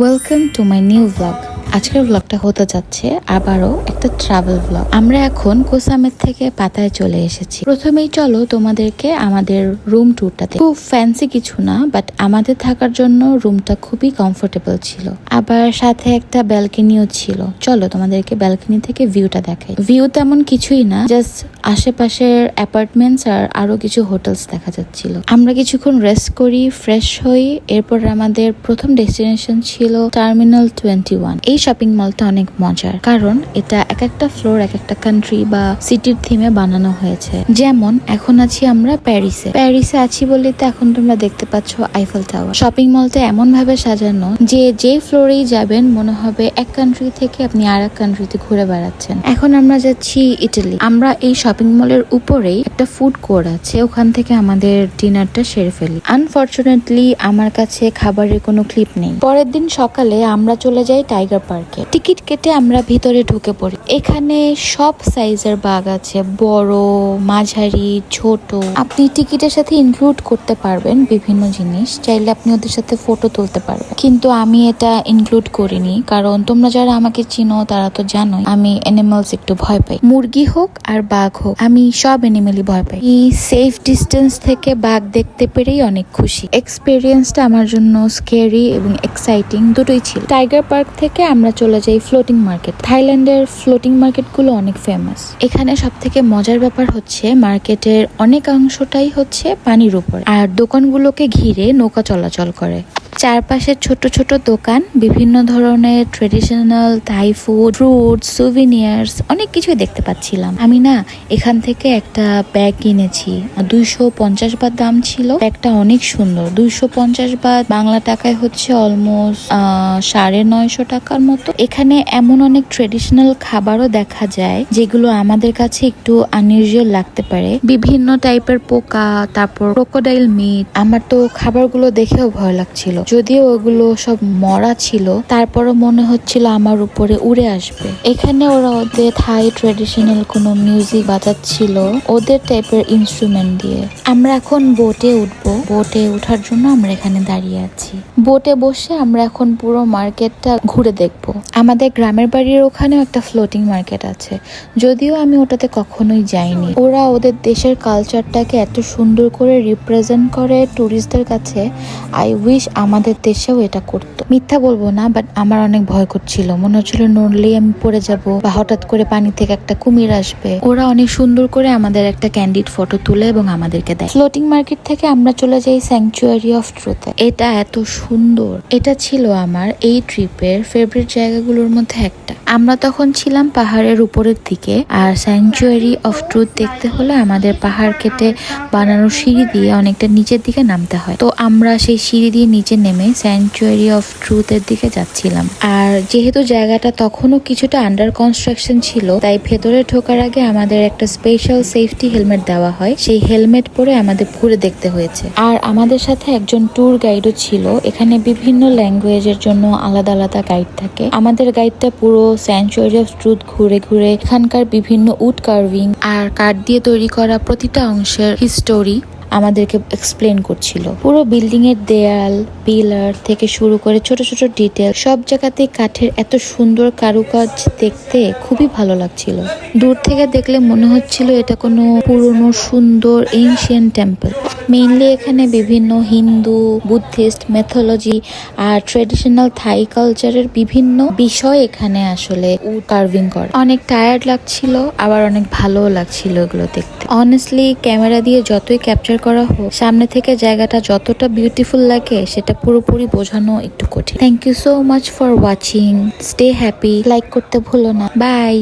Welcome to my new blog. আজকের ব্লগটা হতে যাচ্ছে আবারও একটা ট্রাভেল ব্লগ। আমরা এখন কোসামের থেকে পাতায় চলে এসেছি। প্রথমেই চলো তোমাদেরকে আমাদের রুম ট্যুরটাতে। খুব ফ্যান্সি কিছু না, বাট আমাদের থাকার জন্য রুমটা খুবই কমফোর্টেবল ছিল। আবার সাথে একটা ব্যালকনিও ছিল। চলো তোমাদেরকে ব্যালকনি থেকে ভিউটা দেখাই। ভিউ তেমন কিছুই না, জাস্ট আশেপাশের অ্যাপার্টমেন্টস আর আরো কিছু হোটেলস দেখা যাচ্ছিল। আমরা কিছুক্ষণ রেস্ট করি, ফ্রেশ হই। এরপর আমাদের প্রথম ডেস্টিনেশন ছিল টার্মিনাল 21। এই শপিং মলটা অনেক মজার, কারণ এটা এক একটা ফ্লোর এক একটা কান্ট্রি বা সিটির থিমে বানানো হয়েছে। যেমন এখন আছি আমরা প্যারিসে আছি বলে তো এখন তোমরা দেখতে পাচ্ছ আইফেল টাওয়ার। শপিং মলটা এমন ভাবে সাজানো যে ফ্লোরেই যাবেন মনে হবে এক কান্ট্রি থেকে আপনি আর এক কান্ট্রিতে ঘুরে বেড়াচ্ছেন। এখন আমরা যাচ্ছি ইটালি। আমরা এই শপিং মলের উপরেই একটা ফুড কোর্ট আছে, ওখান থেকে আমাদের ডিনারটা সেরে ফেলি। আনফরচুনেটলি আমার কাছে খাবারের কোনো ক্লিপ নেই। পরের দিন সকালে আমরা চলে যাই টাইগার পার্কে। টিকিট কেটে আমরা ভিতরে ঢুকে পড়ি। এখানে সব সাইজের বাঘ আছে, বড়, মাঝারি, ছোট। আপনি টিকিটের সাথে ইনক্লুড করতে পারবেন বিভিন্ন জিনিস, চাইলে আপনি ওদের সাথে ফটো তুলতে পারবেন। কিন্তু আমি এটা ইনক্লুড করিনি, কারণ তোমরা যারা আমাকে চিনো তারা তো জানোই আমি অ্যানিমালস একটু ভয় পাই। মুরগি হোক আর বাঘ হোক, আমি সব অ্যানিমেলই ভয় পাই। এই সেফ ডিস্টেন্স থেকে বাঘ দেখতে পেরেই অনেক খুশি। এক্সপিরিয়েন্সটা আমার জন্য স্কেরি এবং এক্সাইটিং দুটোই ছিল। টাইগার পার্ক থেকে আমরা চলে যাই ফ্লোটিং মার্কেট। থাইল্যান্ডের ফ্লোটিং মার্কেট গুলো অনেক ফেমাস। এখানে সব থেকে মজার ব্যাপার হচ্ছে মার্কেটের অনেক অংশটাই হচ্ছে পানির উপর, আর দোকানগুলোকে ঘিরে নৌকা চলাচল করে। চারপাশে ছোট ছোট দোকান, বিভিন্ন ধরনের ট্রেডিশনাল থাই ফুড, ফ্রুট, সুভিনিয়ার্স, অনেক কিছুই দেখতে পাচ্ছিলাম। আমি না এখান থেকে একটা ব্যাগ কিনেছি, 250 বাট দাম ছিল। ব্যাগটা অনেক সুন্দর। 250 বাট বাংলা টাকায় হচ্ছে অলমোস্ট 950 টাকার মতো। এখানে এমন অনেক ট্রেডিশনাল খাবারও দেখা যায় যেগুলো আমাদের কাছে একটু আনইউজুয়াল লাগতে পারে। বিভিন্ন টাইপের পোকা, তারপর ক্রোকোডাইল মিট। আমার তো খাবারগুলো দেখেও ভয় লাগছিল, যদিও ওগুলো সব মরা ছিল, তারপরও মনে হচ্ছিল আমার উপরে উড়ে আসবে। এখানে ওরা ওদের থাই ট্রেডিশনাল কোনো মিউজিক বাজাচ্ছিল ওদের টাইপের ইনস্ট্রুমেন্ট দিয়ে। আমরা এখন বোটে উঠবো। বোটে ওঠার জন্য আমরা এখানে দাঁড়িয়ে আছি। বোটে বসে আমরা এখন পুরো মার্কেটটা ঘুরে দেখবো। আমাদের গ্রামের বাড়ির ওখানেও একটা ফ্লোটিং মার্কেট আছে, যদিও আমি ওটাতে কখনোই যাইনি। ওরা ওদের দেশের কালচারটাকে এত সুন্দর করে রিপ্রেজেন্ট করে টুরিস্টদের কাছে। আই উইশ আমাদের দেশেও এটা করতো। মিথ্যা বলবো না, বাট আমার অনেক ভয় করছিল। মনে হচ্ছিল নড়লেই আমি পড়ে যাব, বা হঠাৎ করে পানি থেকে একটা কুমির আসবে। ওরা অনেক সুন্দর করে আমাদের একটা ক্যান্ডিড ফটো তুলে এবং আমাদেরকে দেয়। ফ্লোটিং মার্কেট থেকে আমরা চলে যাই স্যাংচুয়ারি অফ ট্রুথে। এটা এত সুন্দর। এটা ছিল আমার এই ট্রিপের ফেভারিট জায়গাগুলোর মধ্যে একটা। আমরা তখন ছিলাম পাহাড়ের উপরের দিকে, আর স্যাংচুয়ারি অফ ট্রুথ দেখতে হলে আমাদের পাহাড় কেটে বানানো সিঁড়ি দিয়ে অনেকটা নিচের দিকে নামতে হয়। তো আমরা সেই সিঁড়ি দিয়ে নিচে নেমে স্যাংচুয়ারি অফ ট্রুথের দিকে যাচ্ছিলাম। আর যেহেতু জায়গাটা তখনও কিছুটা আন্ডার কনস্ট্রাকশন ছিল, তাই ভেতরে ঢোকার আগে আমাদের একটা স্পেশাল সেফটি হেলমেট দেওয়া হয়। সেই হেলমেট পরে আমাদের ঘুরে দেখতে হয়েছে। আর আমাদের সাথে একজন ট্যুর গাইডও ছিল। এখানে বিভিন্ন ল্যাঙ্গুয়েজের জন্য আলাদা আলাদা গাইড থাকে। আমাদের গাইডটা পুরো স্যাংচুয়ারি অফ ট্রুথ ঘুরে ঘুরে এখানকার বিভিন্ন উড কার্ভিং আর কাঠ দিয়ে তৈরি করা প্রতিটা অংশের হিস্টোরি আমাদেরকে এক্সপ্লেন করছিল। পুরো বিল্ডিং এর দেয়াল, পিলার থেকে শুরু করে ছোট ছোট ডিটেল, সব জায়গাতে কাঠের এত সুন্দর কারুকাজ দেখতে খুবই ভালো লাগছিল। দূর থেকে দেখলে মনে হচ্ছিল এটা কোনো পুরনো সুন্দর এনশিয়েন্ট টেম্পল। মেইনলি এখানে বিভিন্ন হিন্দু, বুদ্ধিস্ট, মেথোলজি আর ট্রেডিশনাল থাই কালচারের বিভিন্ন বিষয় এখানে আসলে কার্ভিং করে। অনেক টায়ার্ড লাগছিল, আবার অনেক ভালোও লাগছিল এগুলো দেখতে। অনেস্টলি ক্যামেরা দিয়ে যতই ক্যাপচার করা হোক, সামনে থেকে জায়গাটা যতটা বিউটিফুল লাগে সেটা পুরোপুরি বোঝানো একটু কঠিন। Thank you so much for watching. Stay happy. Like করতে ভুলো না। বাই।